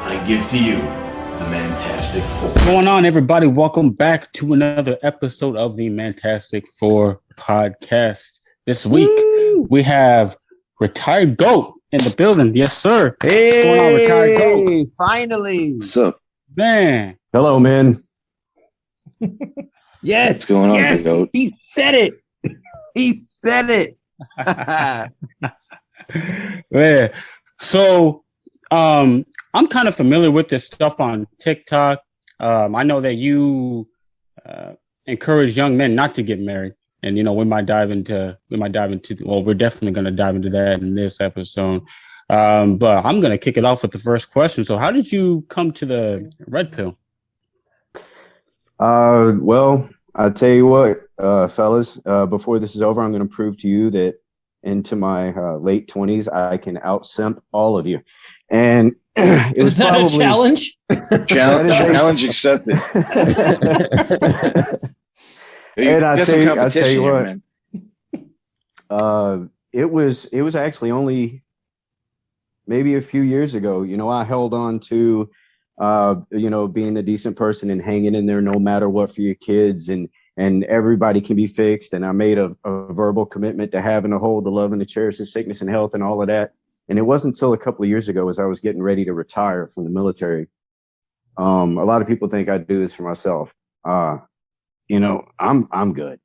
I give to you the Fantastic Four. What's going on, everybody? Welcome back to another episode of the Fantastic Four podcast. This week, we have Retired GOAT in the building. Yes, sir. Hey, what's going on, Retired GOAT? Finally. What's up? Man. Hello, man. Yes. What's going on, yes, GOAT? He said it. He said it. Man. So, I'm kind of familiar with this stuff on TikTok. I know that you encourage young men not to get married, and we might dive into. Well, we're definitely going to dive into that in this episode. But I'm going to kick it off with the first question. So, how did you come to the red pill? Well, I'll tell you what, fellas. Before this is over, I'm going to prove to you that into my late 20s, I can out-simp all of you. And it was that probably a challenge? Challenge accepted. And I'll tell you what, man. it was actually only maybe a few years ago. I held on to, being a decent person and hanging in there no matter what for your kids, and everybody can be fixed. And I made a verbal commitment to having a hold, the love, and the cherish of sickness and health and all of that. And it wasn't until a couple of years ago, as I was getting ready to retire from the military. A lot of people think I do this for myself. I'm good.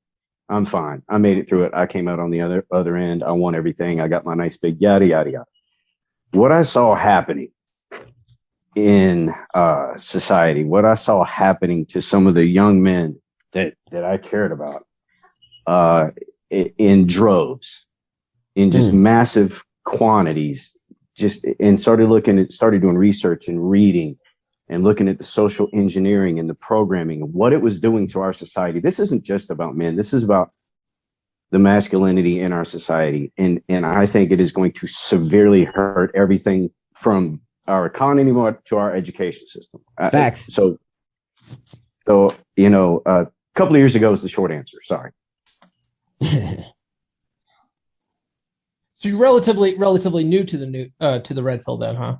I'm fine. I made it through it. I came out on the other end. I won everything. I got my nice big yada, yada, yada. What I saw happening in society, what I saw happening to some of the young men that I cared about in droves, in just massive quantities, started doing research and reading and looking at the social engineering and the programming and what it was doing to our society. This isn't just about men. This is about the masculinity in our society. And I think it is going to severely hurt everything from our economy to our education system. Facts. So a couple of years ago is the short answer. Sorry. So you're relatively new to the red pill then, huh?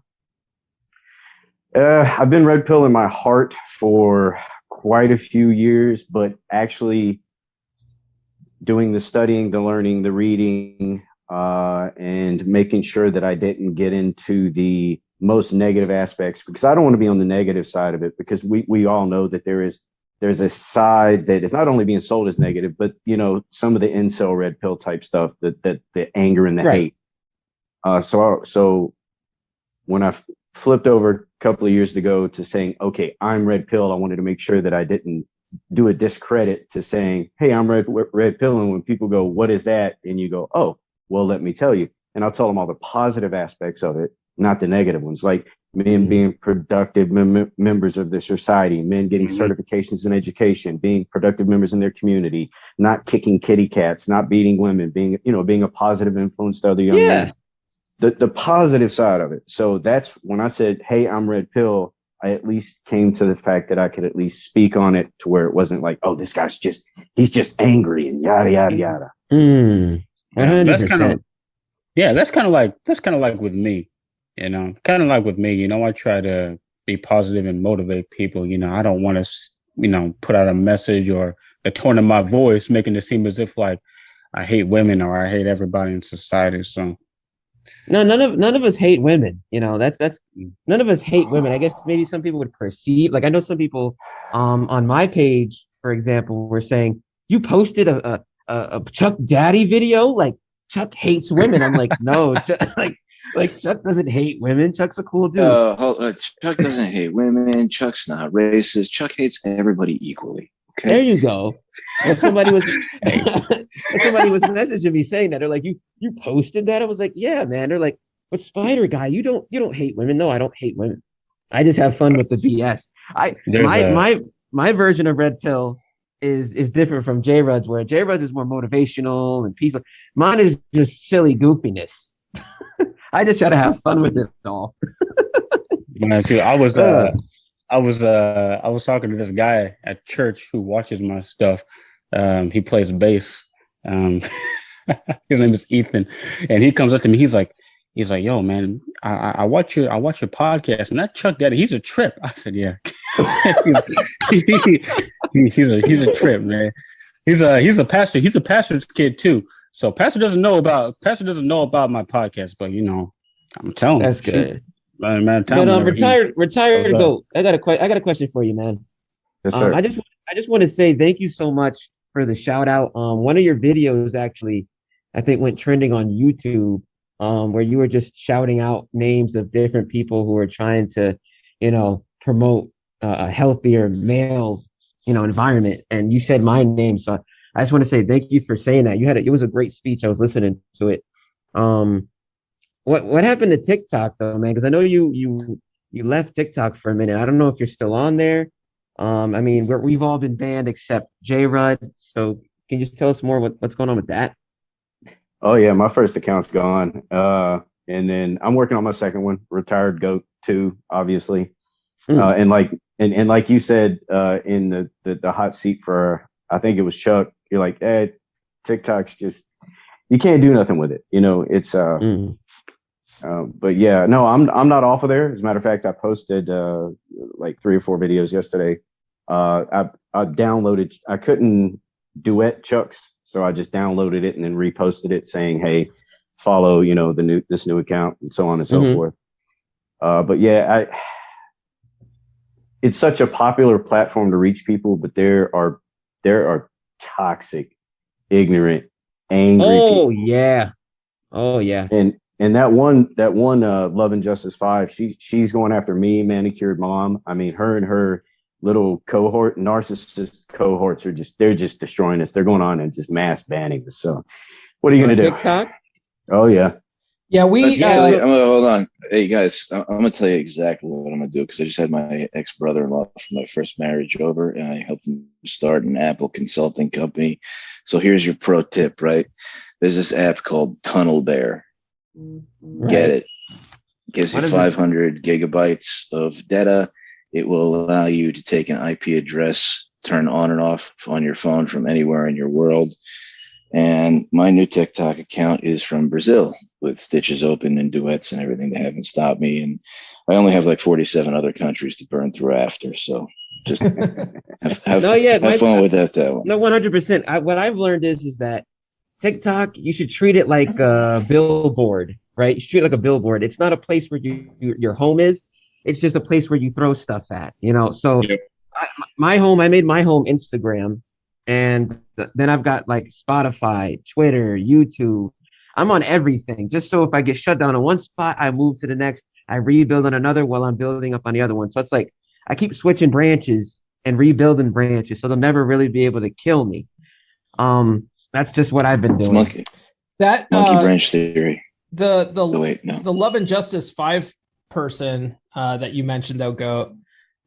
I've been red pill in my heart for quite a few years, but actually doing the studying, the learning, the reading, and making sure that I didn't get into the most negative aspects, because I don't want to be on the negative side of it, because we all know that there's a side that is not only being sold as negative, but some of the incel red pill type stuff, that the anger and the hate. So when I flipped over a couple of years ago to saying, okay, I'm red pill, I wanted to make sure that I didn't do a discredit to saying, hey, I'm red pill. And when people go, what is that? And you go, oh, well, let me tell you. And I'll tell them all the positive aspects of it, not the negative ones, like men being productive members of their society, men getting certifications in education, being productive members in their community, not kicking kitty cats, not beating women, being a positive influence to other young men. The positive side of it. So that's when I said, hey, I'm red pill, I at least came to the fact that I could at least speak on it to where it wasn't like, oh, this guy's he's just angry and yada, yada, yada. That's kind of like with me. I try to be positive and motivate people. I don't want to, put out a message or the tone of my voice making it seem as if like I hate women or I hate everybody in society. So No, none of us hate women. That's none of us hate women. I guess maybe some people would perceive, like I know some people on my page, for example, were saying you posted a Chuck Daddy video, like Chuck hates women. I'm like, no, like Chuck doesn't hate women. Chuck's a cool dude. Chuck doesn't hate women. Chuck's not racist. Chuck hates everybody equally. Okay. There you go. And somebody was messaging me saying that. They're like, you posted that? I was like, yeah, man. They're like, but Spider Guy, you don't hate women. No, I don't hate women. I just have fun with the BS. My version of red pill is different from J Rud's, where J Rud's is more motivational and peaceful. Mine is just silly goofiness. I just try to have fun with it all. Yeah, too. I was talking to this guy at church who watches my stuff. He plays bass. His name is Ethan, and he comes up to me. He's like, He's like, yo, man, I watch your podcast, and that Chuck Daddy, he's a trip. I said, yeah. he's a trip, man. He's a pastor. He's a pastor's kid too. So pastor doesn't know about my podcast, but I'm telling That's him. good. Man, But retired goat. I got a question for you, man. Yes, sir. I just want to say thank you so much for the shout out. One of your videos actually, I think, went trending on YouTube, where you were just shouting out names of different people who are trying to, promote a healthier male, environment. And you said my name, so I just want to say thank you for saying that. It was a great speech. I was listening to it. What happened to TikTok though, man? Because I know you left TikTok for a minute. I don't know if you're still on there. I mean, we've all been banned except J Rudd. So can you just tell us more what's going on with that? Oh yeah, my first account's gone. And then I'm working on my second one, Retired Goat 2, obviously. And like you said, in the hot seat for, I think it was Chuck, you're like, TikTok's just, you can't do nothing with it. It's but yeah, no, I'm not off of there. As a matter of fact, I posted like 3 or 4 videos yesterday. I downloaded, I couldn't duet Chuck's, so I just downloaded it and then reposted it saying, hey, follow, this new account and so on and so forth. But yeah, it's such a popular platform to reach people, but there are toxic, ignorant, angry people. Oh yeah. And that one Love and Justice 5, she's going after me, Manicured Mom. I mean, her and her little narcissist cohorts they're just destroying us. They're going on and just mass banning us. So what are you going to do? TikTok? Oh yeah. Yeah, I'm gonna hold on. Hey guys, I'm gonna tell you exactly what I'm gonna do, because I just had my ex-brother-in-law from my first marriage over, and I helped him start an Apple consulting company. So here's your pro tip, right? There's this app called Tunnel Bear. Get it. Gives you 500 gigabytes of data. It will allow you to take an IP address, turn on and off on your phone from anywhere in your world. And my new TikTok account is from Brazil, with stitches open and duets and everything. They haven't stopped me. And I only have like 47 other countries to burn through after. So just have fun with that one. No, 100%. What I've learned is that TikTok, you should treat it like a billboard, right? You should treat it like a billboard. It's not a place where your home is. It's just a place where you throw stuff at, So Yep. I made my home Instagram, and then I've got like Spotify, Twitter, YouTube. I'm on everything, just so if I get shut down on one spot, I move to the next. I rebuild on another while I'm building up on the other one. So it's like I keep switching branches and rebuilding branches, so they'll never really be able to kill me. That's just what I've been doing. Monkey branch theory. The Love and Justice 5 person that you mentioned though, Goat.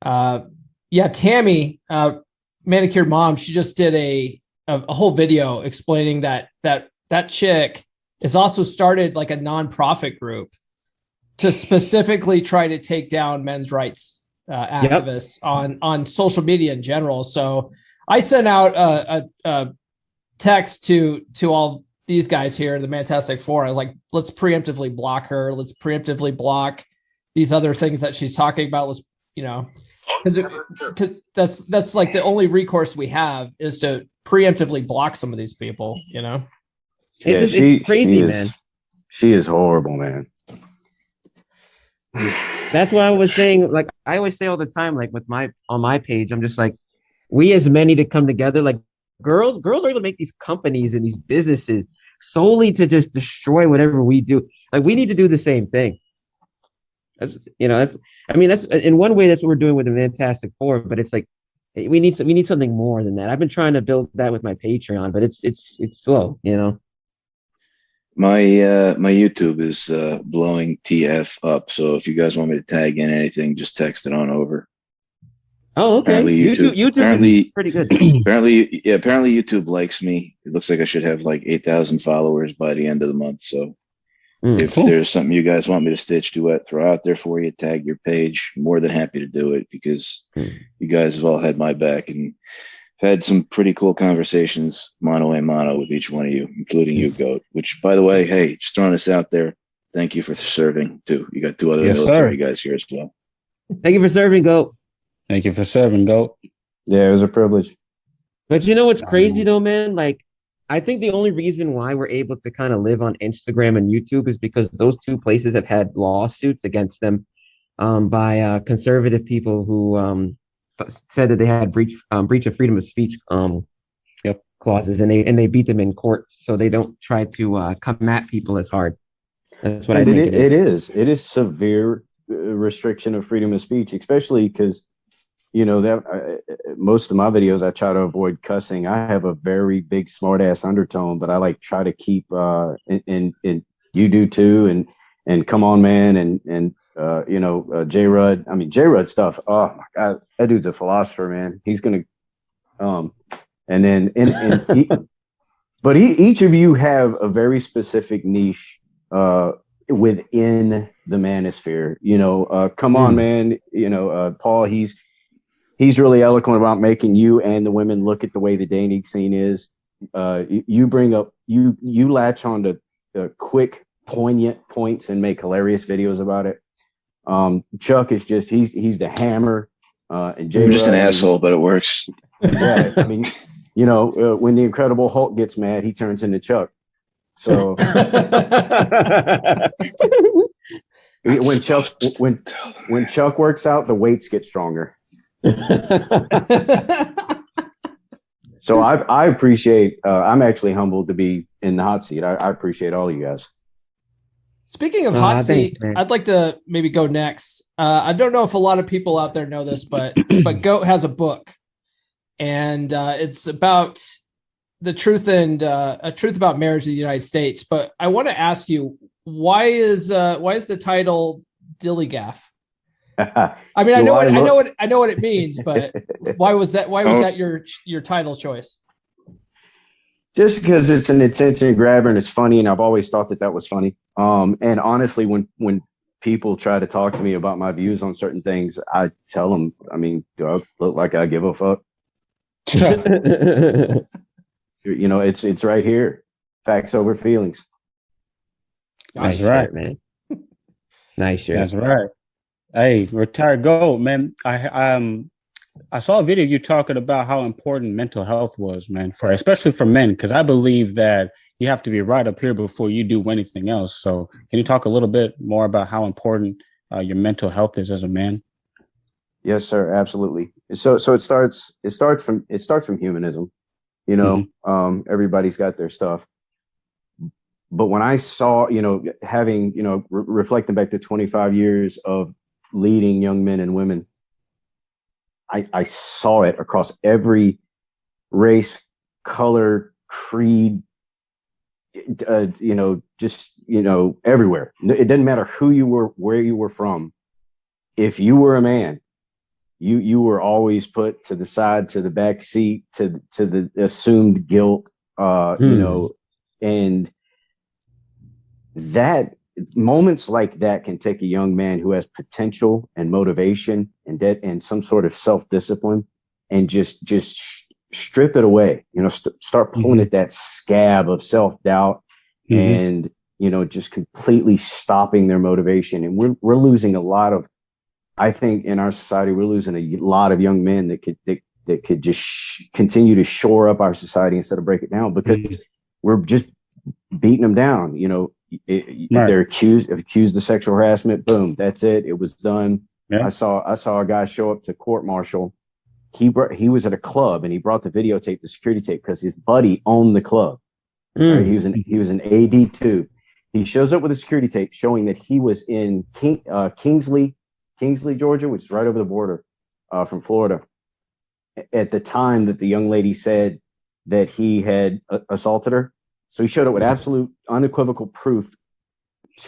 Tammy, Manicured Mom, she just did a whole video explaining that chick has also started like a nonprofit group to specifically try to take down men's rights activists on social media in general. So I sent out a text to all these guys here, the Fantastic Four. I was like, let's preemptively block her. Let's preemptively block these other things that she's talking about. Let's, because that's like the only recourse we have is to preemptively block some of these people, It's crazy, man. She is horrible, man. That's why I was saying, like, I always say all the time, like on my page, I'm just like, we as many to come together, like girls are able to make these companies and these businesses solely to just destroy whatever we do. Like, we need to do the same thing. That's in one way, that's what we're doing with the Fantastic Four, but it's like, we need something more than that. I've been trying to build that with my Patreon, but it's slow, My YouTube is blowing TF up. So if you guys want me to tag in anything, just text it on over. Oh, okay. Apparently YouTube is pretty good. Apparently YouTube likes me. It looks like I should have like 8,000 followers by the end of the month. So if there's something you guys want me to stitch, duet, throw out there for you, tag your page, I'm more than happy to do it, because you guys have all had my back and had some pretty cool conversations mano a mano with each one of you, including you, Goat, which, by the way, hey, just throwing this out there, Thank you for serving too. You got 2 other Yes, military sir. guys here as well. Thank you for serving, Goat. Thank you for serving, Goat. Yeah, it was a privilege. But you know what's crazy though, man? Like, I think the only reason why we're able to kind of live on Instagram and YouTube is because those 2 places have had lawsuits against them by conservative people who said that they had breach of freedom of speech clauses, and they beat them in court, so they don't try to come at people as hard. That's what I think it is. It is severe restriction of freedom of speech, especially because that most of my videos I try to avoid cussing. I have a very big smart ass undertone, but I like try to keep and you do too, and come on man, and J Rudd. I mean J Rudd stuff. Oh my god, that dude's a philosopher, man. He's gonna and then but each of you have a very specific niche within the manosphere. Come on man, Paul, he's really eloquent about making you and the women look at the way the dating scene is. You bring up, you latch on to quick, poignant points and make hilarious videos about it. Chuck is just, he's the hammer. And Jay I'm just an asshole, but it works. Yeah, I mean, when the Incredible Hulk gets mad, he turns into Chuck. So when Chuck works out, the weights get stronger. So I appreciate. I'm actually humbled to be in the hot seat. I appreciate all you guys. Speaking of hot seat, I'd like to maybe go next. I don't know if a lot of people out there know this, but Goat has a book, and it's about the truth and a truth about marriage in the United States. But I want to ask you, why is the title Dillygaff? I mean, I know what it means, but why was that your title choice? Just because it's an attention grabber and it's funny, and I've always thought that was funny. And honestly, when people try to talk to me about my views on certain things, I tell them, I mean, do I look like I give a fuck? It's right here. Facts over feelings. That's right, man. Nice shirt. That's right. Hey, retired Goat, man. I saw a video you talking about how important mental health was, man, especially for men, because I believe that you have to be right up here before you do anything else. So can you talk a little bit more about how important your mental health is as a man? Yes, sir. Absolutely. So it starts from humanism. Everybody's got their stuff. But when I saw, having, reflecting back to 25 years of leading young men and women, I saw it across every race, color, creed, everywhere. It doesn't matter who you were, where you were from. If you were a man, you were always put to the side, to the back seat, to the assumed guilt, and that moments like that can take a young man who has potential and motivation and some sort of self-discipline and just strip it away, start pulling at that scab of self-doubt and, just completely stopping their motivation. And we're losing a lot of, I think in our society, we're losing a lot of young men that could just continue to shore up our society instead of break it down, because we're just beating them down. If they're accused of sexual harassment, boom, that's it. It was done. Yeah. I saw a guy show up to court martial. He was at a club and he brought the videotape, the security tape, because his buddy owned the club. Right? He was an AD2. He shows up with a security tape showing that he was in Kingsley, Georgia, which is right over the border from Florida, at the time that the young lady said that he had assaulted her. So he showed up with absolute unequivocal proof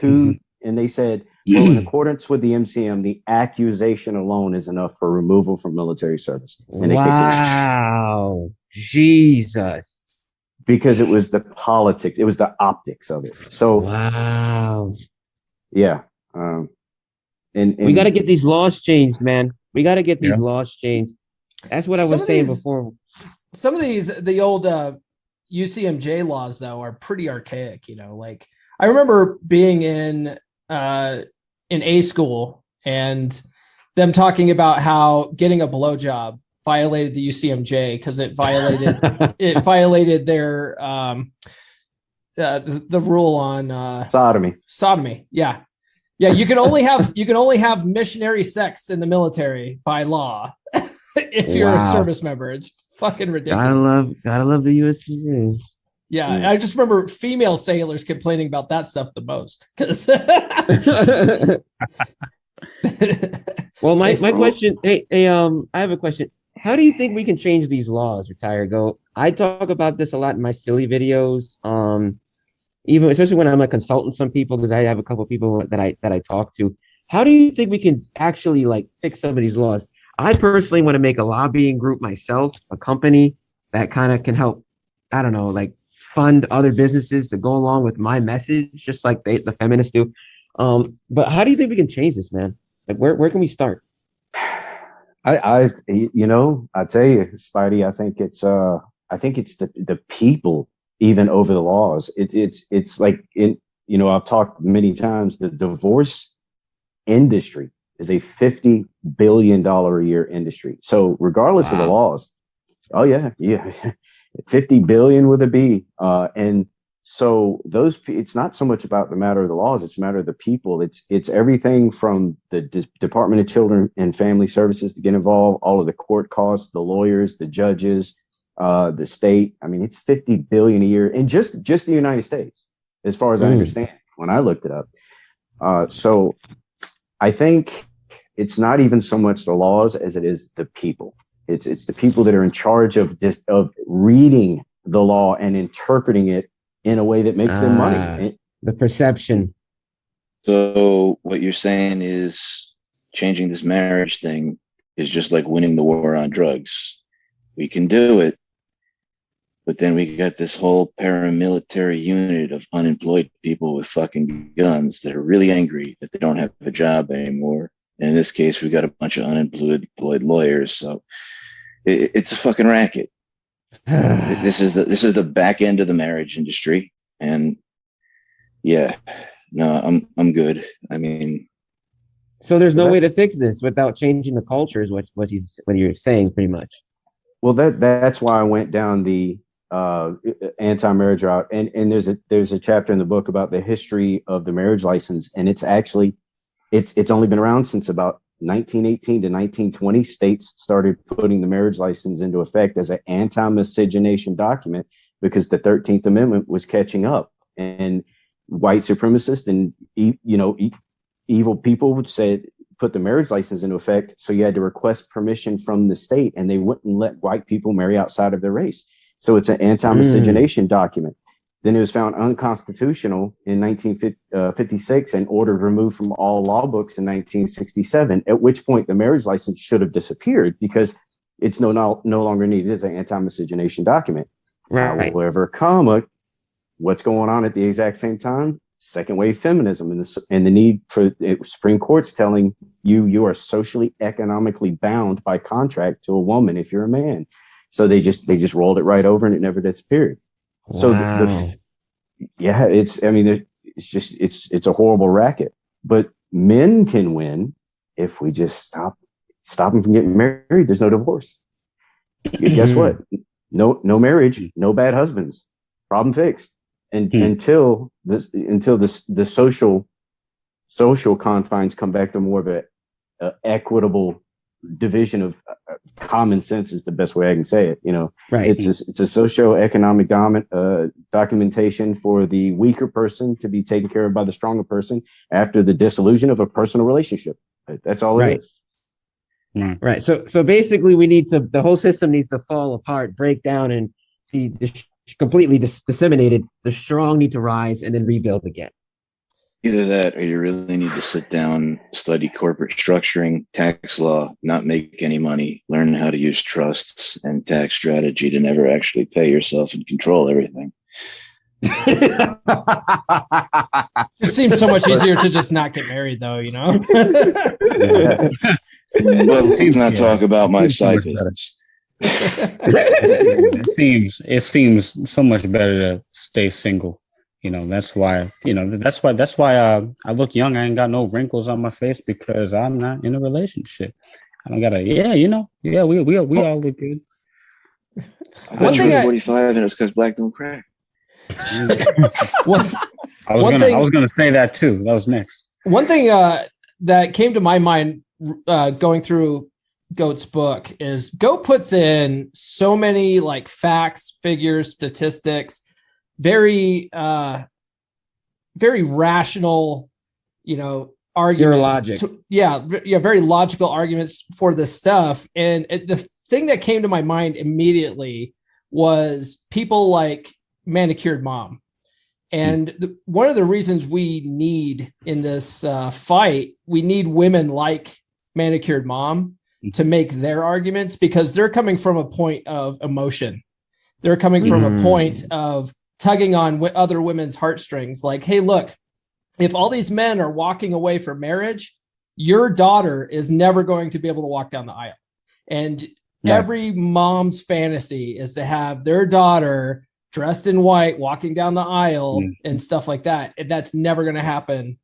and they said, well, in accordance with the MCM, the accusation alone is enough for removal from military service. And wow. Jesus. Because it was the politics, it was the optics of it. So, wow. Yeah. And we got to get these laws changed, man. We got to get these laws changed. That's what I was saying before. Some of these, the old UCMJ laws, though, are pretty archaic. Like I remember being in A school and them talking about how getting a blowjob violated the UCMJ because it violated their the rule on sodomy. Yeah. You can only have missionary sex in the military by law if you're a service member. It's fucking ridiculous. Gotta love the USCA. Yeah, I just remember female sailors complaining about that stuff the most because. Well, my question. Hey, I have a question. How do you think we can change these laws? Retire, go. I talk about this a lot in my silly videos. Even especially when I'm a consultant, some people, because I have a couple of people that I talk to. How do you think we can actually like fix some of these laws? I personally want to make a lobbying group myself, a company that kind of can help. I don't know, like fund other businesses to go along with my message, just like the feminists do. But how do you think we can change this, man? Like, where can we start? I tell you, Spidey, I think it's the people even over the laws. It's like I've talked many times. The divorce industry is a $50 billion a year industry. So regardless of the laws, 50 billion with a B. And so it's not so much about the matter of the laws, it's a matter of the people. It's everything from the Department of Children and Family Services to get involved, all of the court costs, the lawyers, the judges, the state. I mean, it's 50 billion a year in just the United States, as far as I understand when I looked it up. So I think it's not even so much the laws as it is the people. It's the people that are in charge of reading the law and interpreting it in a way that makes them money. The perception. So what you're saying is changing this marriage thing is just like winning the war on drugs. We can do it, but then we got this whole paramilitary unit of unemployed people with fucking guns that are really angry that they don't have a job anymore. And in this case, we got a bunch of unemployed lawyers. So it's a fucking racket. This is the back end of the marriage industry. And I'm good. I mean, so there's no way to fix this without changing the culture is what you're saying pretty much. Well, that's why I went down the anti-marriage route. And there's a chapter in the book about the history of the marriage license. And it's actually, it's only been around since about 1918 to 1920. States started putting the marriage license into effect as an anti-miscegenation document because the 13th Amendment was catching up, and white supremacists and evil people would say put the marriage license into effect. So you had to request permission from the state, and they wouldn't let white people marry outside of their race. So it's an anti-miscegenation document. Then it was found unconstitutional in 1956 and ordered removed from all law books in 1967, at which point the marriage license should have disappeared because it's no longer needed as an anti-miscegenation document. Right. However, what's going on at the exact same time? Second wave feminism and the need for Supreme Court's telling you are socially, economically bound by contract to a woman if you're a man. So they just rolled it right over and it never disappeared. So wow. It's a horrible racket, but men can win if we just stop them from getting married. There's no divorce. Guess what? No marriage, no bad husbands. Problem fixed. And until the social confines come back to more of a equitable division of common sense is the best way I can say it. Right. It's a socio-economic documentation for the weaker person to be taken care of by the stronger person after the dissolution of a personal relationship. That's all it is. Right. So basically the whole system needs to fall apart, break down, and be completely disseminated. The strong need to rise and then rebuild again. Either that, or you really need to sit down, study corporate structuring, tax law, not make any money, learn how to use trusts and tax strategy to never actually pay yourself and control everything. Just seems so much easier to just not get married, though, But let's not talk about my side business. It seems so much better to stay single. That's why, I look young. I ain't got no wrinkles on my face because I'm not in a relationship. I don't gotta, we all look good. I thought you were 45 and it was because black don't crack. I was gonna say that too. That was next. One thing that came to my mind going through Goat's book is Goat puts in so many like facts, figures, statistics, very rational, arguments. Very logical arguments for this stuff. And the thing that came to my mind immediately was people like Manicured Mom. And one of the reasons we need in this fight, we need women like Manicured Mom to make their arguments, because they're coming from a point of emotion. They're coming from a point of tugging on other women's heartstrings. Like, hey, look, if all these men are walking away from marriage, your daughter is never going to be able to walk down the aisle. And every mom's fantasy is to have their daughter dressed in white, walking down the aisle and stuff like that. And that's never going to happen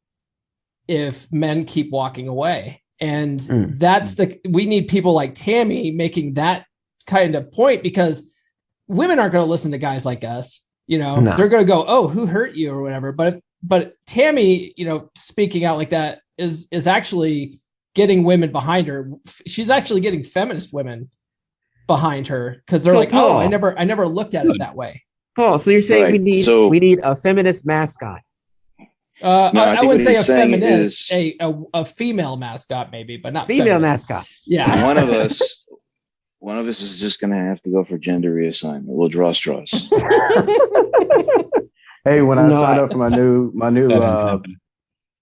if men keep walking away. And we need people like Tammy making that kind of point, because women aren't going to listen to guys like us. They're going to go, oh, who hurt you or whatever. But Tammy, speaking out like that is actually getting women behind her. She's actually getting feminist women behind her, because they're Paul, I never looked at it that way. Paul, so you're saying we need a feminist mascot? I wouldn't say a feminist, a female mascot maybe, but not female feminist. Mascot. Yeah. One of us is just going to have to go for gender reassignment. We'll draw straws. Hey, when I signed up for my new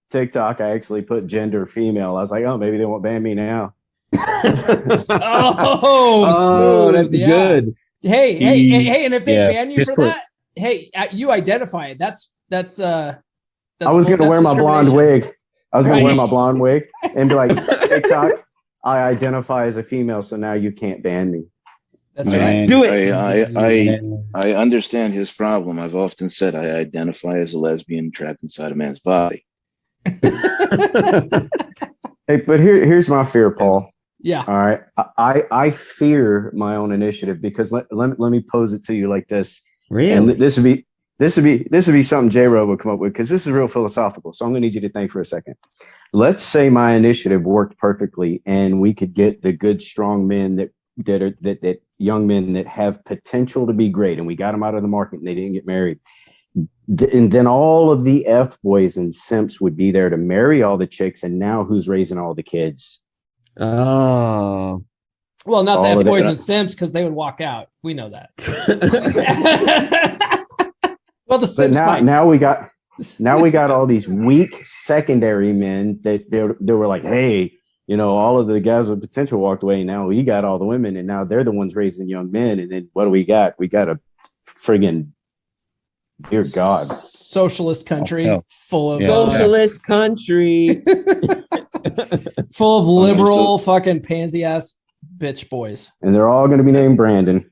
TikTok, I actually put gender female. I was like, oh, maybe they won't ban me now. Smooth. That's good. Hey, and if they ban you for that, hey, you identify it. That's I was going to wear my blonde wig. I was going to wear my blonde wig and be like, TikTok, I identify as a female, so now you can't ban me. That's right. Do it. I understand his problem. I've often said I identify as a lesbian trapped inside a man's body. Hey, but here's my fear, Paul. Yeah. All right. I fear my own initiative, because let me pose it to you like this. Really? And this would be something J-Ro would come up with, because this is real philosophical. So I'm going to need you to think for a second. Let's say my initiative worked perfectly, and we could get the good, strong men that young men that have potential to be great, and we got them out of the market and they didn't get married. And then all of the F boys and simps would be there to marry all the chicks. And now who's raising all the kids? Oh. Well, not the F boys and simps, because they would walk out. We know that. Well, the simps now we got all these weak secondary men that they were like, hey, all of the guys with potential walked away. Now we got all the women, and now they're the ones raising young men. And then what do we got? We got a friggin', dear God, socialist country full of socialist country full of liberal fucking pansy ass bitch boys. And they're all going to be named Brandon.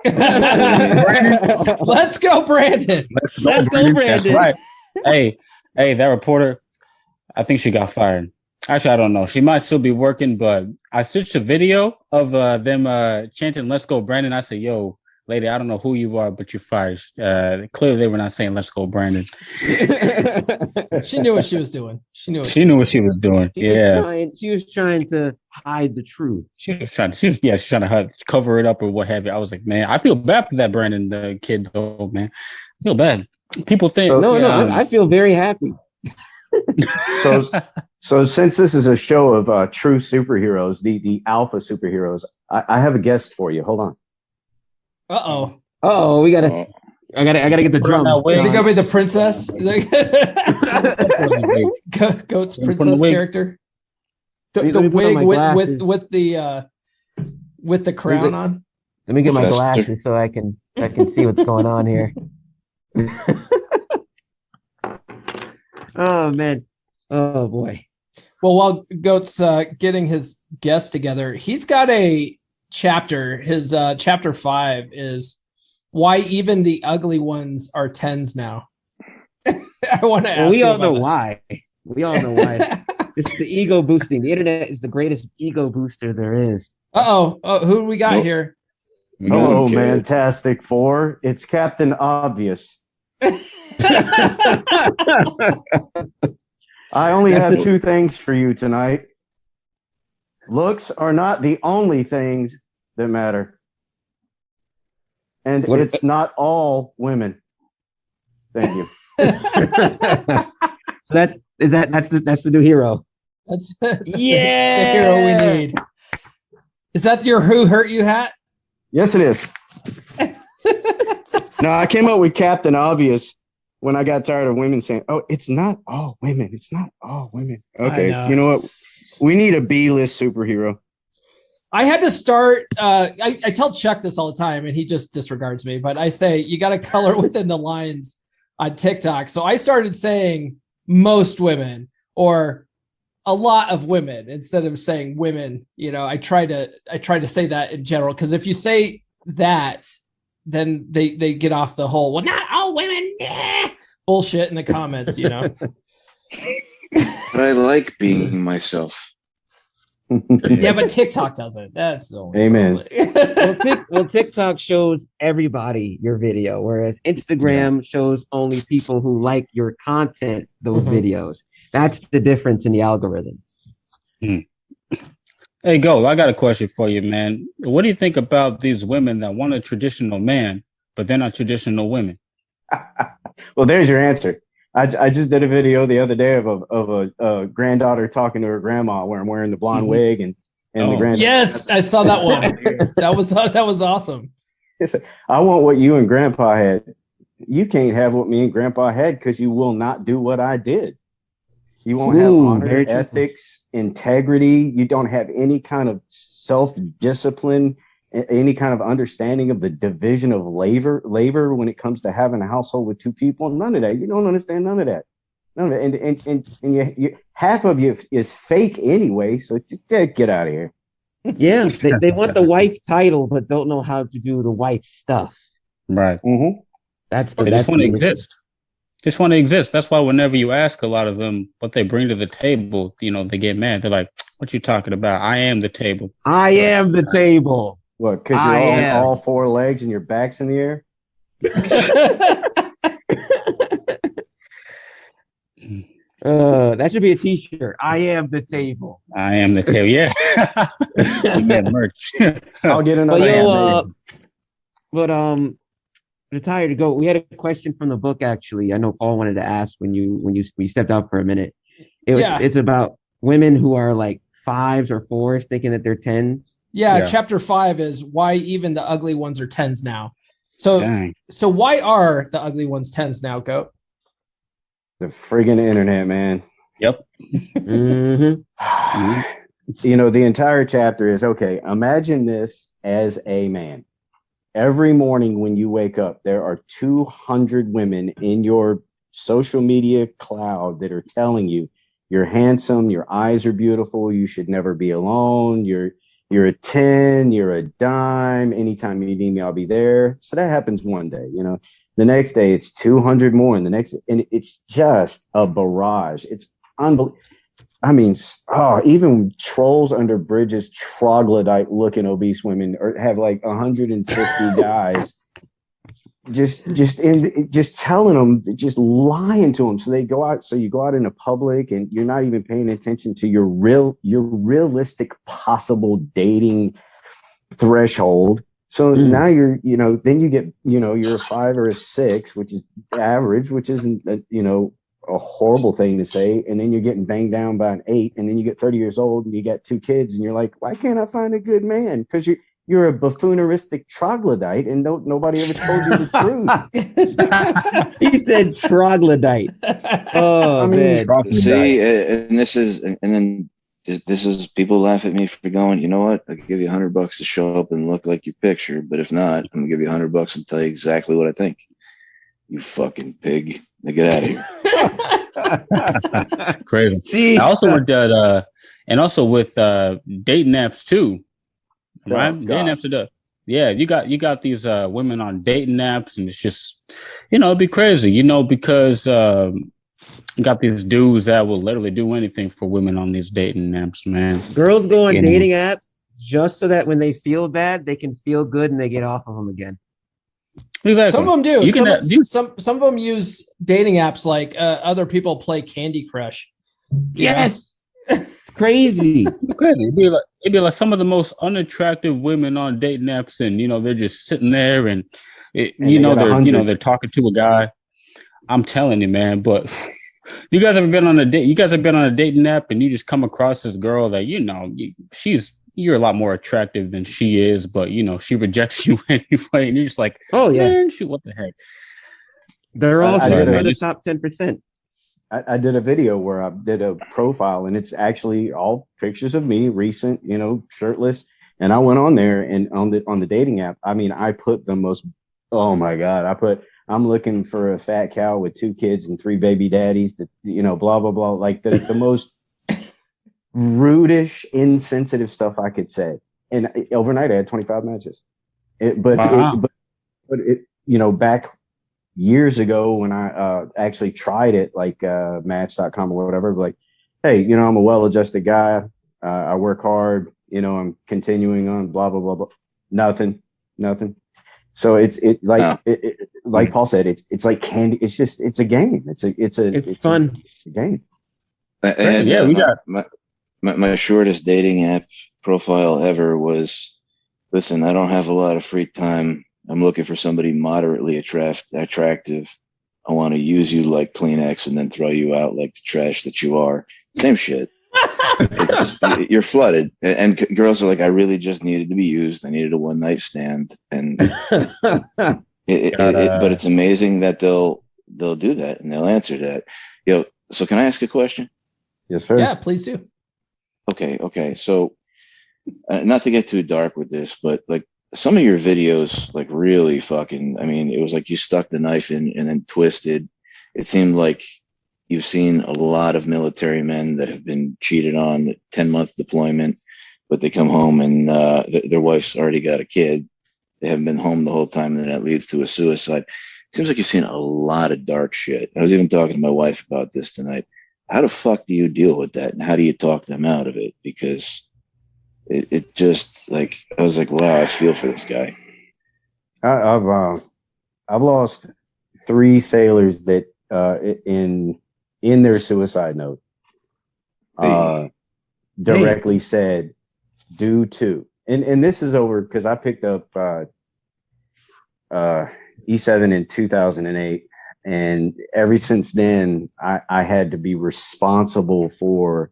Let's go, Brandon. Let's go, Brandon. That's right. Hey, that reporter, I think she got fired. Actually, I don't know. She might still be working, but I searched a video of them chanting, "Let's go, Brandon." I said, yo, lady, I don't know who you are, but you're fired. Clearly, they were not saying, "Let's go, Brandon." She knew what she was doing. She knew what she was doing. She was trying to hide the truth. She was trying to cover it up or what have you. I was like, man, I feel bad for that Brandon, the kid, though, man. I feel bad. People think. I feel very happy. So since this is a show of true superheroes, the alpha superheroes, I have a guest for you. Hold on. We gotta. I gotta get the drums. Is it gonna be the princess? Goat's princess character. The wig with the crown on. Let me get my glasses so I can see what's going on here. Oh man. Oh boy. Well, while Goat's getting his guests together, he's got a chapter. His chapter 5 is why even the ugly ones are 10s now. I want to ask. Well, we all know that. why. We all know why. This is the ego boosting. The internet is the greatest ego booster there is. Oh, who we got Nope. here? Hello, Okay. Fantastic Four. It's Captain Obvious. I only have two things for you tonight. Looks are not the only things that matter. And it's not all women. Thank you. So that's the new hero. That's the hero we need. Is that your Who Hurt You hat? Yes, it is. No, I came up with Captain Obvious when I got tired of women saying, "Oh, it's not all women. It's not all women." Okay, you know what? We need a B-list superhero. I had to start. I tell Chuck this all the time, and he just disregards me. But I say you got to color within the lines on TikTok. So I started saying most women or a lot of women instead of saying women. You know, I try to say that in general, because if you say that, then they get off the whole, well, not all women bullshit in the comments, you know. But I like being myself. Yeah, but TikTok doesn't. That's the only Amen. Well, TikTok shows everybody your video, whereas Instagram shows only people who like your content, those videos. That's the difference in the algorithms. Hey, Gold, I got a question for you, man. What do you think about these women that want a traditional man, but they're not traditional women? Well, there's your answer. I just did a video the other day of a granddaughter talking to her grandma where I'm wearing the blonde wig and the granddaughter. Yes, I saw that one. that was awesome. I want what you and grandpa had. You can't have what me and grandpa had because you will not do what I did. You won't have honor, ethics, integrity. You don't have any kind of self-discipline, any kind of understanding of the division of labor when it comes to having a household with two people. None of that. You don't understand none of that. None of it. And you half of you is fake anyway. So get out of here. Yeah, they want the wife title, but don't know how to do the wife stuff. Right. Mm-hmm. They just want to exist. Just want to exist. That's why whenever you ask a lot of them what they bring to the table, you know, they get mad. They're like, "What you talking about? I am the table. I am the table." What? Because you're on all four legs and your back's in the air. That should be a T-shirt. I am the table. I am the table. Yeah. We get merch. I'll get another. But tired to go. We had a question from the book. Actually, I know Paul wanted to ask when you stepped out for a minute. It's about women who are like 5s or 4s thinking that they're 10s. Yeah, chapter 5 is why even the ugly ones are 10s now. So why are the ugly ones 10s now, Goat? The friggin' internet, man. Yep. Mm-hmm. You know, the entire chapter is, okay, imagine this as a man. Every morning when you wake up, there are 200 women in your social media cloud that are telling you you're handsome, your eyes are beautiful, you should never be alone, you're a 10, you're a dime, anytime you need me, I'll be there. So that happens one day, you know. The next day it's 200 more, and it's just a barrage. It's unbelievable. I mean, even trolls under bridges, troglodyte looking obese women have like 150 guys just telling them, just lying to them. So they go out. So you go out into public and you're not even paying attention to your realistic possible dating threshold. So now then you get, you're a 5 or a 6, which is average, which isn't, a horrible thing to say. And then you're getting banged down by an 8, and then you get 30 years old and you got 2 kids and you're like, why can't I find a good man? Because you're a buffooneristic troglodyte and nobody ever told you the truth. He said troglodyte. Oh, I mean, man. See, and this is people laugh at me for going, you know what? I'll give you $100 to show up and look like your picture. But if not, I'm gonna give you $100 and tell you exactly what I think. You fucking pig. Now get out of here. Crazy. Jeez. I also with that, and also with dating apps too. Right? Dating apps are done. Yeah, you got these women on dating apps, and it's just, it'd be crazy, because you got these dudes that will literally do anything for women on these dating apps, man. Girls go on dating apps just so that when they feel bad, they can feel good and they get off of them again. Exactly. Some of them do. You some of them use dating apps like other people play Candy Crush. Yes, it's crazy. It'd be like some of the most unattractive women on dating apps, and they're just sitting there, and they're talking to a guy. I'm telling you, man. But you guys ever been on a date? You guys have been on a dating app, and you just come across this girl that you're a lot more attractive than she is, but she rejects you anyway, and you're just like, oh yeah, man, shoot, what the heck? They're all the top 10%. I did a video where I did a profile, and it's actually all pictures of me, recent, shirtless. And I went on there, and on the dating app, I mean, I put the most, oh my God, I'm looking for a fat cow with 2 kids and 3 baby daddies, blah, blah, blah. Like the most rudish, insensitive stuff I could say. And overnight I had 25 matches. Back years ago when I actually tried it, like match.com or whatever, like, hey, I'm a well-adjusted guy. I work hard, I'm continuing on, blah, blah, blah, blah. Nothing. So like Paul said, it's like candy. It's just, it's a game. It's fun. A game. And we got my shortest dating app profile ever was, listen, I don't have a lot of free time. I'm looking for somebody moderately attractive. I want to use you like Kleenex and then throw you out like the trash that you are. Same shit. You're flooded, and girls are like, I really just needed to be used. I needed a one night stand, and but it's amazing that they'll do that and they'll answer that. So can I ask a question? Yes, sir. Yeah, please do. Okay. So not to get too dark with this, but like some of your videos, like really fucking, I mean, it was like you stuck the knife in and then twisted. It seemed like you've seen a lot of military men that have been cheated on, 10-month deployment, but they come home and their wife's already got a kid. They haven't been home the whole time, and that leads to a suicide. It seems like you've seen a lot of dark shit. I was even talking to my wife about this tonight. How the fuck do you deal with that, and how do you talk them out of it? Because it just, like, I was like, wow, I feel for this guy. I've lost 3 sailors that in their suicide note directly said due to, and this is over because I picked up E7 in 2008, and ever since then I had to be responsible for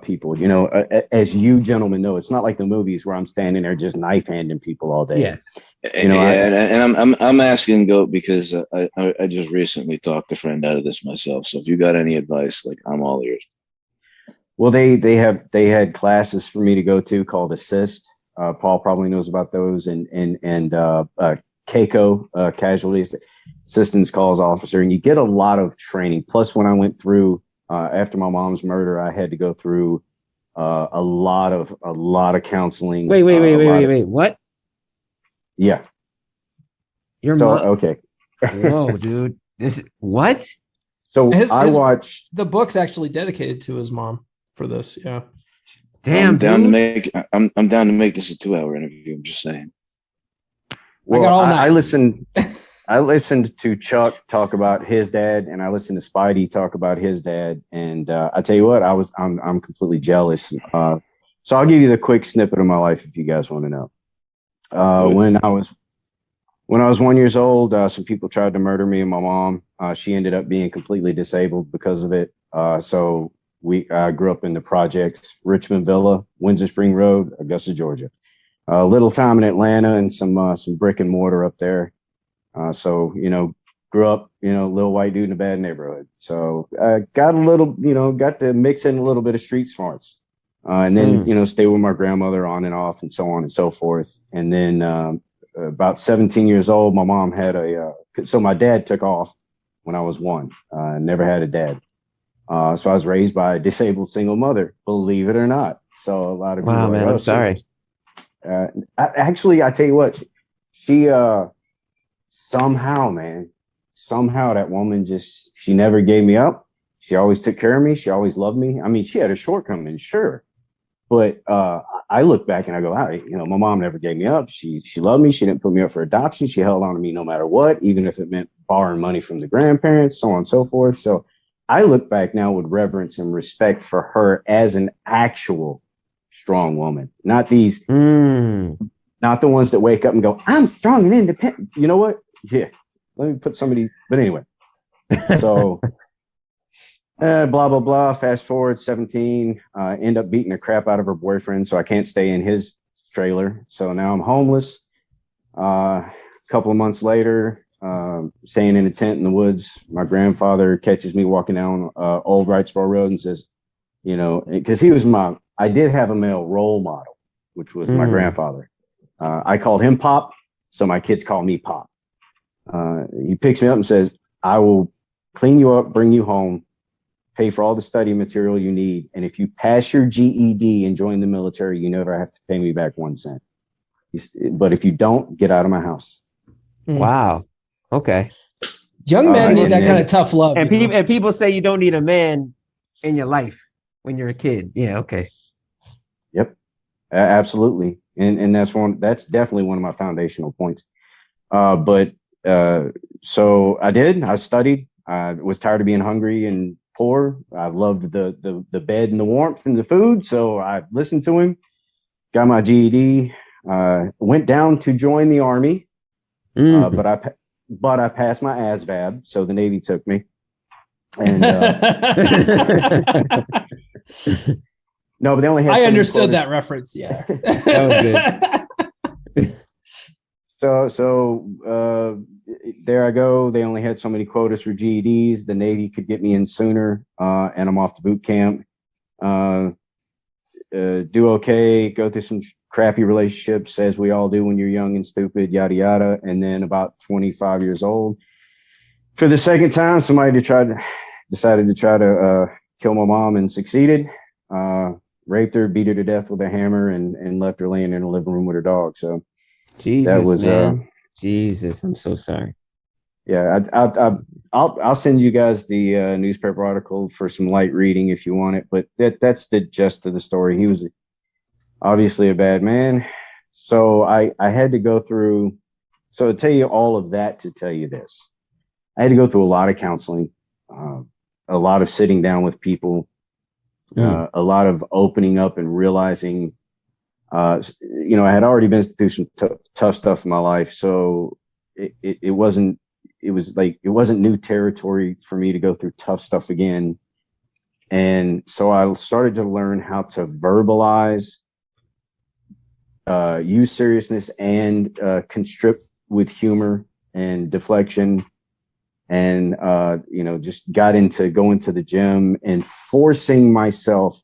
people. As you gentlemen know, it's not like the movies where I'm standing there just knife handing people all day. Yeah. And I'm asking Goat because I just recently talked a friend out of this myself. So if you got any advice, like, I'm all ears. Well, they had classes for me to go to called Assist. Paul probably knows about those, and CACO, Casualty Assistance Calls Officer, and you get a lot of training. Plus, when I went through after my mom's murder, I had to go through a lot of counseling. Wait, what? Yeah. Your mom? Okay. Whoa, dude. This is what? So I watched. The book's actually dedicated to his mom for this. Yeah. Damn. I'm down to make this a 2-hour interview. I'm just saying. Well, I got all night. I listened to Chuck talk about his dad, and I listened to Spidey talk about his dad. And I tell you what, I'm completely jealous. So I'll give you the quick snippet of my life if you guys want to know. When I was 1 year old, some people tried to murder me and my mom. She ended up being completely disabled because of it. So I grew up in the projects, Richmond Villa, Windsor Spring Road, Augusta, Georgia. Little time in Atlanta and some brick and mortar up there. So grew up, little white dude in a bad neighborhood. So got to mix in a little bit of street smarts. And then, stay with my grandmother on and off and so on and so forth. And then about 17 years old, my mom had so my dad took off when I was 1. Never had a dad. So I was raised by a disabled single mother, believe it or not. So a lot of people wow, man, I'm sorry. I tell you what, she somehow, man, somehow that woman she never gave me up. She always took care of me. She always loved me. I mean, she had her shortcomings, sure. But I look back and I go, my mom never gave me up. She loved me. She didn't put me up for adoption. She held on to me no matter what, even if it meant borrowing money from the grandparents, so on and so forth. So I look back now with reverence and respect for her as an actual strong woman, not these, not the ones that wake up and go, I'm strong and independent. You know what? Yeah, let me put somebody. But anyway, so. Blah, blah, blah. Fast forward 17, end up beating the crap out of her boyfriend. So I can't stay in his trailer. So now I'm homeless. A couple of months later, staying in a tent in the woods, my grandfather catches me walking down Old Wrightsboro Road and says, because I did have a male role model, which was my grandfather. I called him Pop. So my kids call me Pop. He picks me up and says, I will clean you up, bring you home, pay for all the study material you need. And if you pass your GED and join the military, you never have to pay me back 1 cent. But if you don't, get out of my house. Wow. Okay. Young men need that kind of tough love. And people say you don't need a man in your life when you're a kid. Yeah. Okay. Yep. Absolutely. And that's definitely one of my foundational points. So I studied. I was tired of being hungry and poor. I loved the bed and the warmth and the food. So I listened to him, got my GED, went down to join the Army. But I passed my ASVAB. So the Navy took me. And no, but they only had. I understood that reference. Yeah. That was good. So there I go. They only had so many quotas for GEDs. The Navy could get me in sooner, and I'm off to boot camp. Do okay, go through some crappy relationships, as we all do when you're young and stupid, yada, yada. And then about 25 years old, for the second time, somebody decided to try to kill my mom and succeeded. Raped her, beat her to death with a hammer, and left her laying in a living room with her dog. So Jesus, that was man. Jesus, I'm so sorry. Yeah, I'll send you guys the newspaper article for some light reading if you want it. But that's the gist of the story. He was obviously a bad man. So I had to go through. So to tell you all of that, to tell you this, I had to go through a lot of counseling, a lot of sitting down with people, a lot of opening up and realizing. I had already been through some tough stuff in my life, so it wasn't new territory for me to go through tough stuff again. And so I started to learn how to verbalize, use seriousness and constrict with humor and deflection. And, just got into going to the gym and forcing myself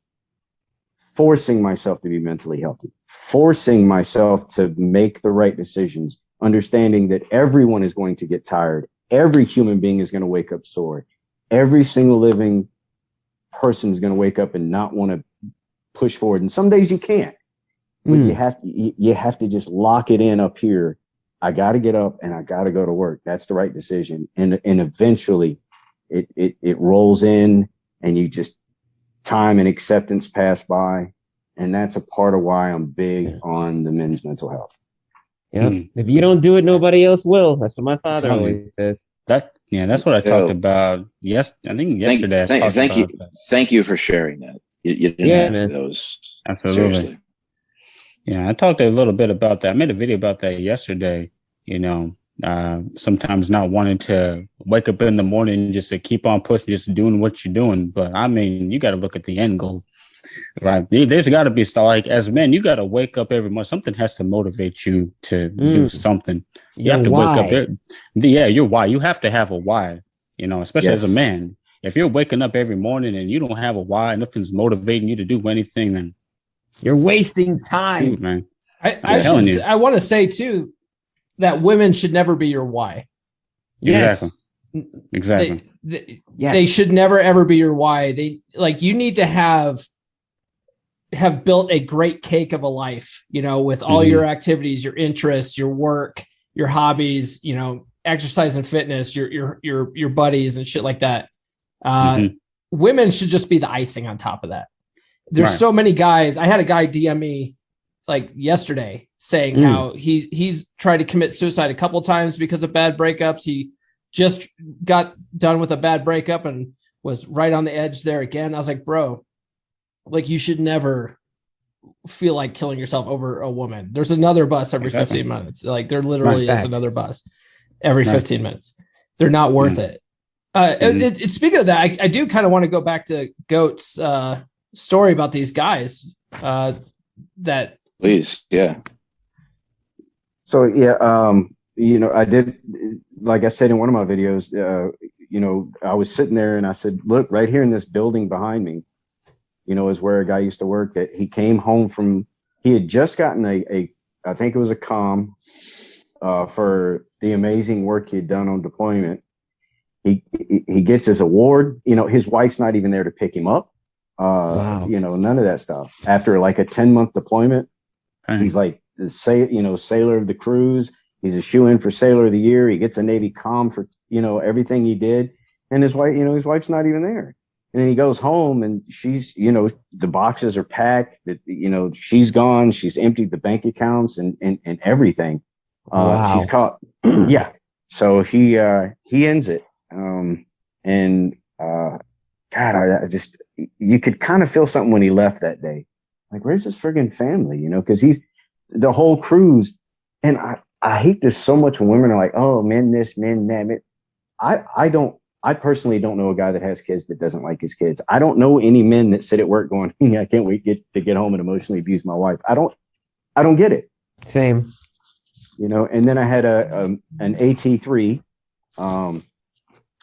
to be mentally healthy, forcing myself to make the right decisions, understanding that everyone is going to get tired. Every human being is going to wake up sore. Every single living person is going to wake up and not want to push forward. And some days you can't, but you have to just lock it in up here. I got to get up and I got to go to work. That's the right decision. And eventually it rolls in, and you just, time and acceptance pass by. And that's a part of why I'm big on the men's mental health. Yeah. If you don't do it, nobody else will. That's what my father always says. That's what I talked about. Yes. I think yesterday. Thank you for sharing that. You didn't have those. Absolutely. Seriously. Yeah. I talked a little bit about that. I made a video about that yesterday, sometimes not wanting to wake up in the morning just to keep on pushing, just doing what you're doing. But I mean, you got to look at the end goal, right? There's got to be like, as men, you got to wake up every morning. Something has to motivate you to do something. You have to wake up there. Yeah, your why. You have to have a why, especially as a man. If you're waking up every morning and you don't have a why, nothing's motivating you to do anything, then you're wasting time. Dude, man. I want to say too, that women should never be your why. Exactly. They should never ever be your why. You need to have have built a great cake of a life, you know, with all your activities, your interests, your work, your hobbies, you know, exercise and fitness, your buddies and shit like that. Women should just be the icing on top of that. There's so many guys. I had a guy DM me like yesterday saying how he's tried to commit suicide a couple times because of bad breakups. He just got done with a bad breakup and was right on the edge there again. I was like, bro, like you should never feel like killing yourself over a woman. There's another bus every 15 minutes. Like there literally is another bus every 15 minutes. They're not worth it. Speaking of that, I do kind of want to go back to Goat's story about these guys that. Please. Yeah. So, you know, I did, like I said in one of my videos, you know, I was sitting there and I said, look, right here in this building behind me, you know, is where a guy used to work that he came home from. He had just gotten I think it was a comm for the amazing work he had done on deployment. He gets his award. You know, his wife's not even there to pick him up. You know, none of that stuff. After like a 10-month deployment, he's like the sailor of the cruise. He's a shoe-in for Sailor of the Year. He gets a Navy comm for, you know, everything he did. And his wife, you know, his wife's not even there. And then he goes home and she's, you know, the boxes are packed, that, you know, she's gone. She's emptied the bank accounts and everything. She's caught. Yeah. So he ends it. God, I just, you could kind of feel something when he left that day. Like, where's his friggin' family? You know, cause he's the whole cruise. And I hate this so much when women are like, oh, men, this, men, that. I personally don't know a guy that has kids that doesn't like his kids. I don't know any men that sit at work going, I can't wait to get home and emotionally abuse my wife. I don't get it. Same. You know, and then I had an AT3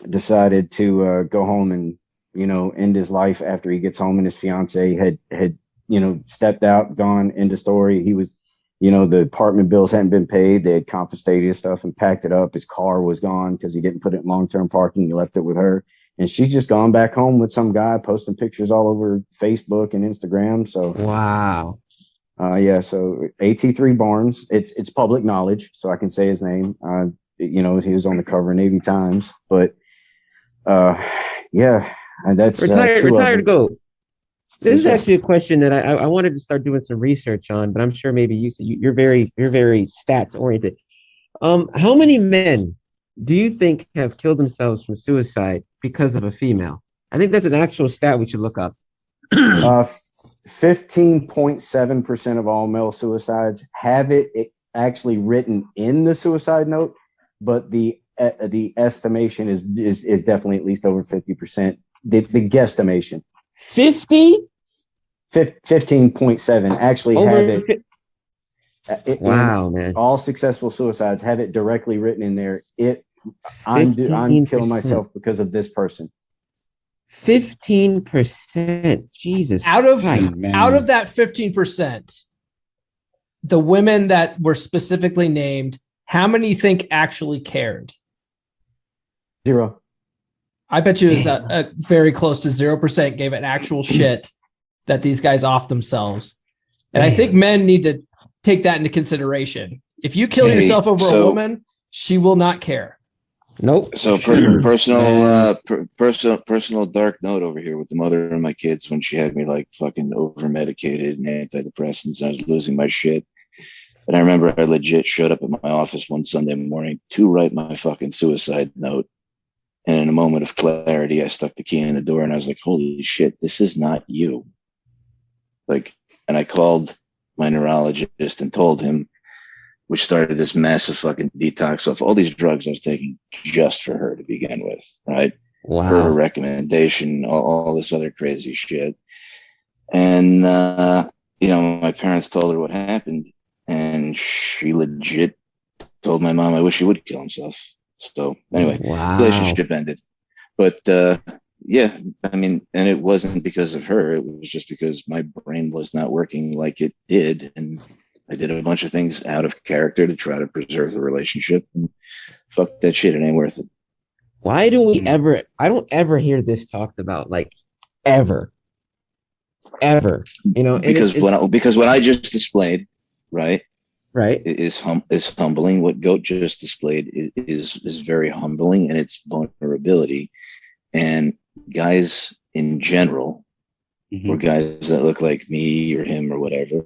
decided to go home and, you know, end his life after he gets home, and his fiance had, you know, stepped out, gone, end of story. He was, you know, the apartment bills hadn't been paid. They had confiscated his stuff and packed it up. His car was gone because he didn't put it in long-term parking. He left it with her, and she's just gone back home with some guy posting pictures all over Facebook and Instagram. So, wow. So AT3 Barnes, it's public knowledge, so I can say his name. You know, he was on the cover of Navy Times, but and that's retired GOAT. This is actually a question that I wanted to start doing some research on, but I'm sure maybe you're very stats oriented. How many men do you think have killed themselves from suicide because of a female? I think that's an actual stat we should look up. 15.7% of all male suicides have it actually written in the suicide note, but the estimation is definitely at least over 50%. The guesstimation. 15.7 actually have it. Wow, man! All successful suicides have it directly written in there. I'm killing myself because of this person. 15%. Jesus. Out of that 15%, the women that were specifically named, how many you think actually cared? 0. I bet you it was very close to 0% gave an actual shit that these guys off themselves. And I think men need to take that into consideration. If you kill yourself over a woman, she will not care. Nope. So personal dark note over here with the mother of my kids when she had me like fucking over medicated and antidepressants and I was losing my shit. And I remember I legit showed up at my office one Sunday morning to write my fucking suicide note. And in a moment of clarity, I stuck the key in the door and I was like, holy shit, this is not you. Like, and I called my neurologist and told him, which started this massive fucking detox of all these drugs I was taking just for her to begin with, right? Wow. For her recommendation, all this other crazy shit. And, you know, my parents told her what happened and she legit told my mom, I wish he would kill himself. So anyway, relationship ended. But yeah, I mean, and it wasn't because of her. It was just because my brain was not working like it did. And I did a bunch of things out of character to try to preserve the relationship. And fuck that shit. It ain't worth it. Why do we I don't ever hear this talked about, like, ever. ever. You know, and because what I just displayed, right, right, is humbling. What Goat just displayed is very humbling, and it's vulnerability. And guys in general, or guys that look like me or him or whatever,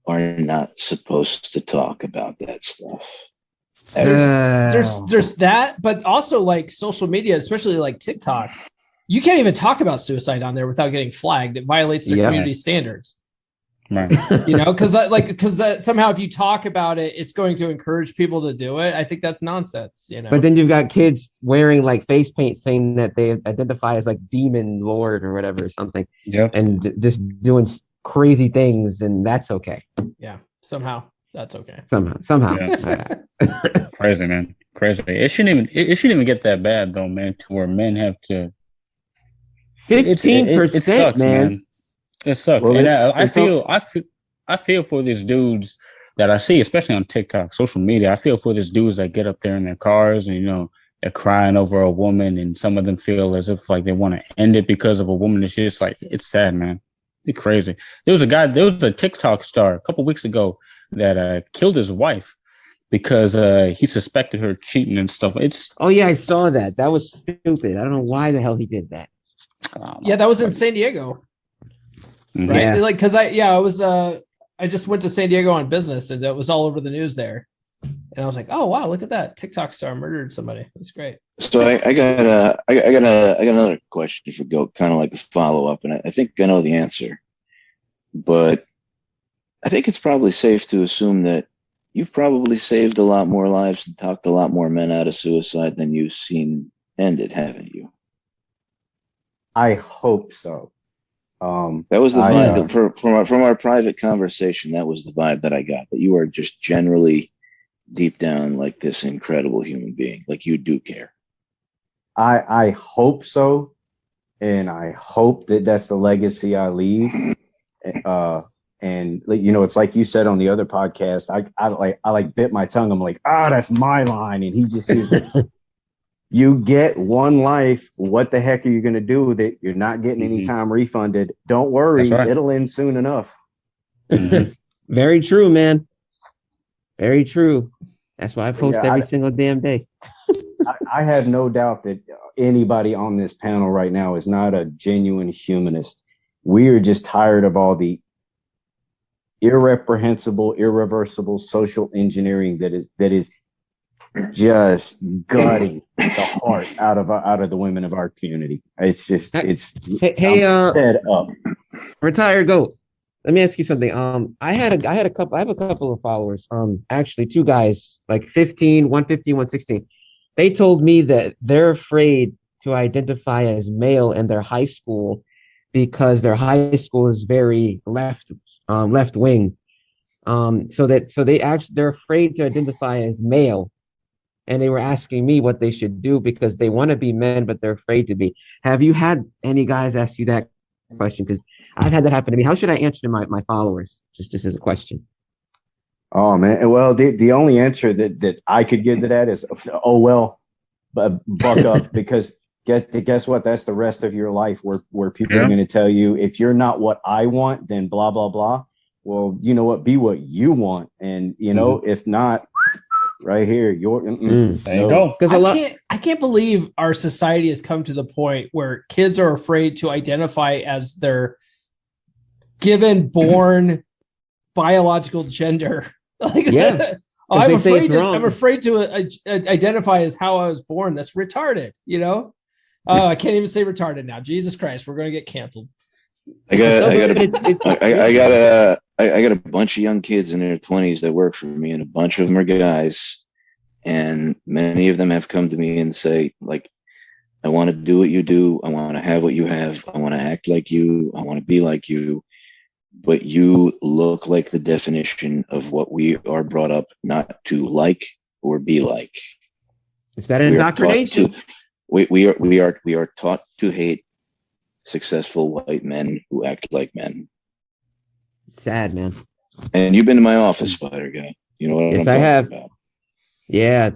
are not supposed to talk about that stuff. There's that, but also like social media, especially like TikTok, you can't even talk about suicide on there without getting flagged. It violates their community standards. Right. You know, because somehow if you talk about it, it's going to encourage people to do it. I think that's nonsense. You know. But then you've got kids wearing like face paint saying that they identify as like demon lord or whatever or something. Yeah. And just doing crazy things, and that's okay. Yeah. Somehow that's okay. Somehow. Yeah. Crazy, man. Crazy. It shouldn't even get that bad though, man, to where men have to 15%, it sucks, man. It sucks. Well, and I feel for these dudes that I see, especially on TikTok, social media. I feel for these dudes that get up there in their cars and, you know, they're crying over a woman, and some of them feel as if like they want to end it because of a woman. It's just like, it's sad, man. It's crazy. There was a TikTok star a couple weeks ago that killed his wife because he suspected her cheating and stuff. Oh yeah, I saw that. That was stupid. I don't know why the hell he did that. Yeah, that was in San Diego. Right. Yeah. Like, cause I just went to San Diego on business, and that was all over the news there. And I was like, oh wow, look at that. TikTok star murdered somebody. That's great. So I got another question for Goat, kind of like a follow up, and I think I know the answer, but I think it's probably safe to assume that you've probably saved a lot more lives and talked a lot more men out of suicide than you've seen ended, haven't you? I hope so. That was the vibe from our private conversation. That was the vibe that I got, that you are just generally deep down like this incredible human being. Like, you do care. I hope so. And I hope that that's the legacy I leave. And you know, it's like you said on the other podcast, I bit my tongue. I'm like, that's my line. And he just is like, you get one life. What the heck are you going to do with it? You're not getting any time refunded. Don't worry. Right. It'll end soon enough. Very true, man. Very true. That's why I post every single damn day. I have no doubt that anybody on this panel right now is not a genuine humanist. We are just tired of all the irreprehensible, irreversible social engineering that is just gutting the heart out of the women of our community. It's just set up. Retired Goat. Let me ask you something. I have a couple of followers. Actually, two guys, like 115, 116. They told me that they're afraid to identify as male in their high school because their high school is very left wing. So they're afraid to identify as male. And they were asking me what they should do because they want to be men, but they're afraid to be. Have you had any guys ask you that question? Because I've had that happen to me. How should I answer to my followers? Just as a question. Oh man. Well, the only answer that I could give to that is, oh well, buck up, because guess what? That's the rest of your life where people are going to tell you, if you're not what I want, then blah blah blah. Well, you know what? Be what you want, and you know, if not, right here, there you go. Because I can't believe our society has come to the point where kids are afraid to identify as their given born biological gender. Like, I'm afraid to identify as how I was born. That's retarded, you know? Oh, I can't even say retarded now. Jesus Christ, we're going to get canceled. I got a bunch of young kids in their 20s that work for me, and a bunch of them are guys. And many of them have come to me and say, like, I want to do what you do. I want to have what you have. I want to act like you. I want to be like you. But you look like the definition of what we are brought up not to like or be like. Is that indoctrination? We are taught to hate successful white men who act like men. Sad, man. And you've been to my office, Spider Guy. You know what I'm talking about. Yeah.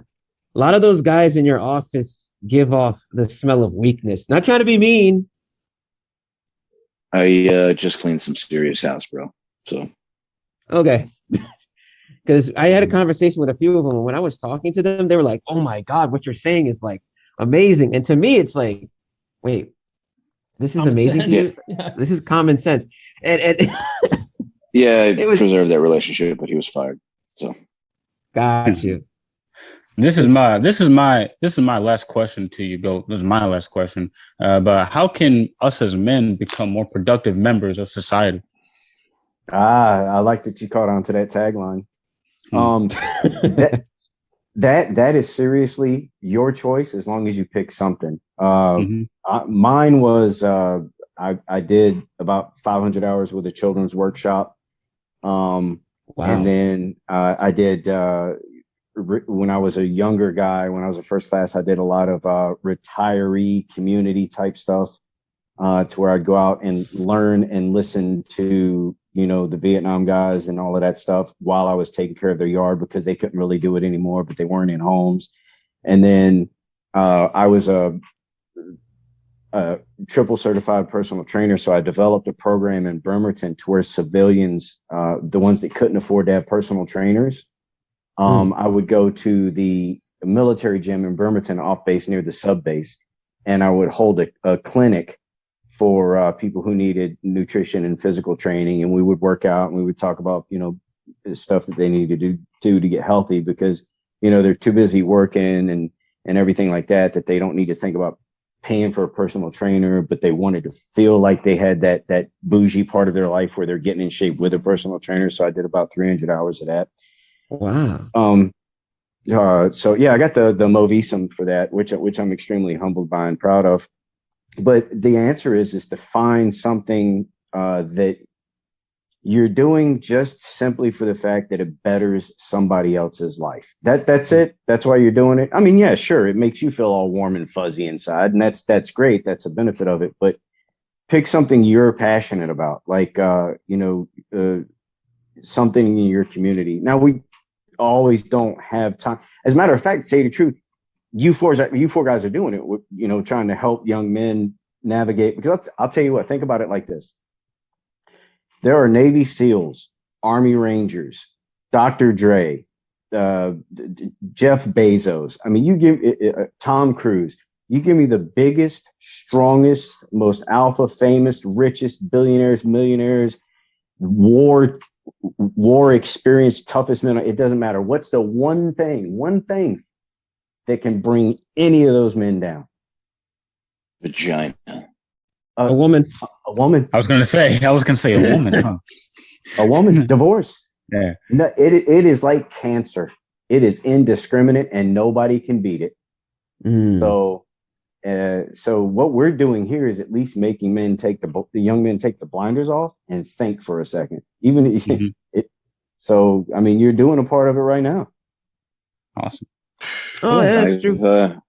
A lot of those guys in your office give off the smell of weakness. Not trying to be mean, I just cleaned some serious house, bro. So Okay. Because I had a conversation with a few of them, and when I was talking to them, they were like, "Oh my God, what you're saying is like amazing." And to me, it's like, wait, this is Common amazing to you? sense. Yeah. This is common sense. And yeah, I it was preserved that relationship, but he was fired. So got you. This is my last question to you, Go. This is my last question. But how can us as men become more productive members of society? I like that you caught on to that tagline. That that is seriously your choice as long as you pick something. Mine was I did about 500 hours with a children's workshop. Wow. And then I did when I was a younger guy, when I was a first class, I did a lot of retiree community type stuff to where I'd go out and learn and listen to, the Vietnam guys and all of that stuff while I was taking care of their yard because they couldn't really do it anymore, but they weren't in homes. And then I was a triple certified personal trainer. So I developed a program in Bremerton to where civilians, the ones that couldn't afford to have personal trainers, I would go to the military gym in Bremerton off base near the sub base, and I would hold a clinic for people who needed nutrition and physical training. And we would work out and we would talk about, the stuff that they needed to do to get healthy because, they're too busy working and everything like that they don't need to think about paying for a personal trainer, but they wanted to feel like they had that bougie part of their life where they're getting in shape with a personal trainer. So I did about 300 hours of that. Wow. So yeah, I got the Movisum for that, which I'm extremely humbled by and proud of. But the answer is to find something that you're doing just simply for the fact that it betters somebody else's life. That's it. That's why you're doing it. I mean, yeah, sure, it makes you feel all warm and fuzzy inside, and that's great. That's a benefit of it. But pick something you're passionate about, like something in your community. Now, we always don't have time. As a matter of fact, to say the truth, you four guys are doing it, trying to help young men navigate. Because I'll tell you what, think about it like this. There are Navy SEALs, Army Rangers, Dr. Dre, Jeff Bezos. I mean, you give Tom Cruise. You give me the biggest, strongest, most alpha, famous, richest billionaires, millionaires, war experienced, toughest men. It doesn't matter. What's the one thing that can bring any of those men down? Vagina. A woman. A woman. I was gonna say a woman. Huh? A woman. Divorce. Yeah. No, it is like cancer. It is indiscriminate, and nobody can beat it. So what we're doing here is at least making men the young men take the blinders off and think for a second. Even so, I mean, you're doing a part of it right now. Awesome. Oh, yeah, that's true.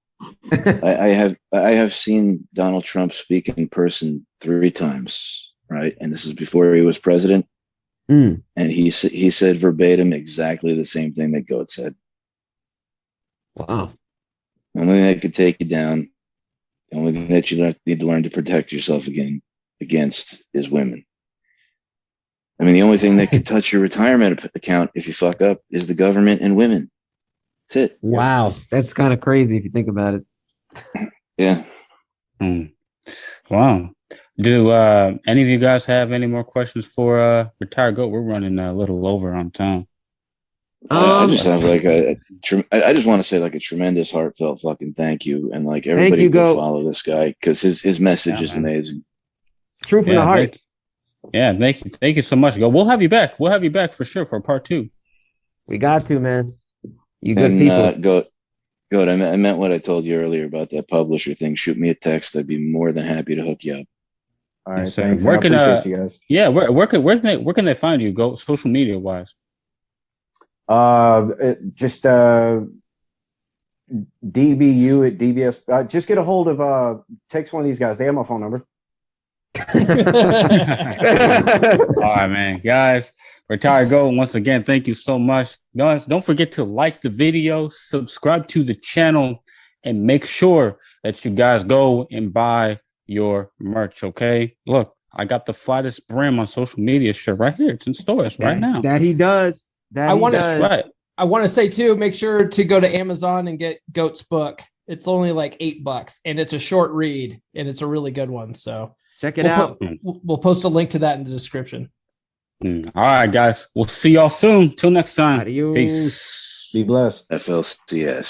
I have seen Donald Trump speak in person 3 times, right? And this is before he was president. And he said verbatim exactly the same thing that Goat said. Wow. The only thing that could take you down, the only thing that you need to learn to protect yourself against is women. I mean, the only thing that could touch your retirement account if you fuck up is the government and women. That's it. Wow. That's kind of crazy if you think about it. Yeah. Wow. Do any of you guys have any more questions for Retired Goat? We're running a little over on time. I just have I just want to say like a tremendous heartfelt fucking thank you, and like everybody go follow this guy because his message is amazing. True from the heart. Thank you so much. Go. We'll have you back. We'll have you back for sure for part 2. We got to, man. You good people. Goat. I meant what I told you earlier about that publisher thing. Shoot me a text. I'd be more than happy to hook you up. All right, thanks. I appreciate you guys. Yeah, where can they find you? Go social media wise. Just DBU at DBS. Just get a hold of text one of these guys. They have my phone number. All right, man. Guys, Retired Goat, once again, thank you so much. Guys, don't forget to like the video, subscribe to the channel, and make sure that you guys go and buy your merch, okay? Look, I got the flattest brim on social media shirt right here. It's in stores right now. That he does. I want Right. I want to say too, make sure to go to Amazon and get Goat's book. It's only like $8 and it's a short read and it's a really good one. So check it out. We'll post a link to that in the description. All right, guys. We'll see y'all soon. Till next time. Adios. Peace. Be blessed. FLCS.